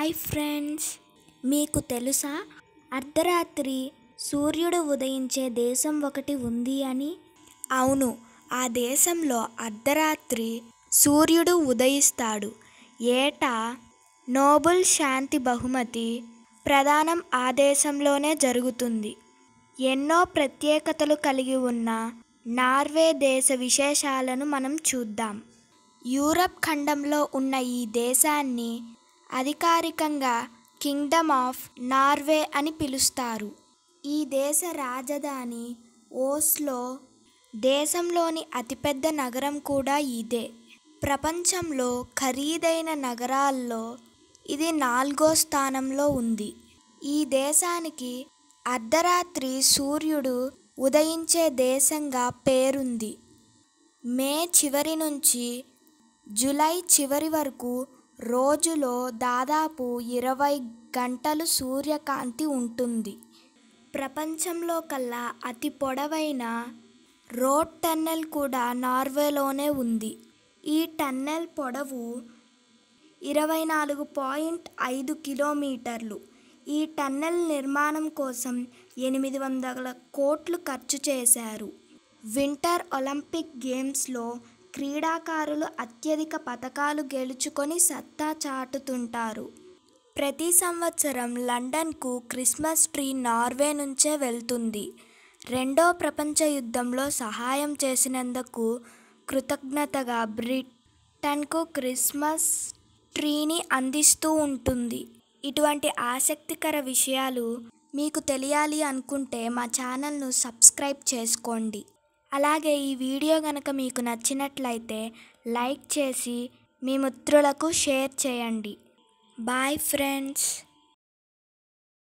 Hi friends, మీకు తెలుసా అర్ధరాత్రి సూర్యుడు ఉదయించే దేశం ఒకటి ఉంది అని? అవును, ఆ దేశంలో అర్ధరాత్రి సూర్యుడు ఉదయిస్తాడు. ఏటా నోబెల్ శాంతి బహుమతి ప్రదానం ఆ దేశంలోనే జరుగుతుంది. ఎన్నో ప్రత్యేకతలు కలిగి ఉన్న నార్వే దేశ విశేషాలను మనం చూద్దాం. యూరప్ ఖండంలో ఉన్న ఈ దేశాన్ని అధికారికంగా కింగ్డమ్ ఆఫ్ నార్వే అని పిలుస్తారు. ఈ దేశ రాజధాని ఓస్లో. దేశంలోని అతిపెద్ద నగరం కూడా ఇదే. ప్రపంచంలో ఖరీదైన నగరాల్లో ఇది 4వ స్థానంలో ఉంది. ఈ దేశానికి అర్ధరాత్రి సూర్యుడు ఉదయించే దేశంగా పేరుంది. మే చివరి నుంచి జూలై చివరి వరకు రోజులో దాదాపు 20 గంటలు సూర్యకాంతి ఉంటుంది. ప్రపంచంలో కల్లా అతి పొడవైన రోడ్ టన్నెల్ కూడా నార్వేలోనే ఉంది. ఈ టన్నెల్ పొడవు 24.5 కిలోమీటర్లు. ఈ టన్నెల్ నిర్మాణం కోసం 800 కోట్లు ఖర్చు చేశారు. వింటర్ ఒలింపిక్ గేమ్స్లో క్రీడాకారులు అత్యధిక పతకాలు గెలుచుకొని సత్తా చాటుతుంటారు. ప్రతి సంవత్సరం లండన్కు క్రిస్మస్ ట్రీ నార్వే నుంచే వెళ్తుంది. రెండో ప్రపంచ యుద్ధంలో సహాయం చేసినందుకు కృతజ్ఞతగా బ్రిటన్కు క్రిస్మస్ ట్రీని అందిస్తూ ఉంటుంది. ఇటువంటి ఆసక్తికర విషయాలు మీకు తెలియాలి అనుకుంటే మా ఛానల్ను సబ్స్క్రైబ్ చేసుకోండి. అలాగే ఈ వీడియో కనుక మీకు నచ్చినట్లయితే లైక్ చేసి మీ మిత్రులకు షేర్ చేయండి. Bye friends.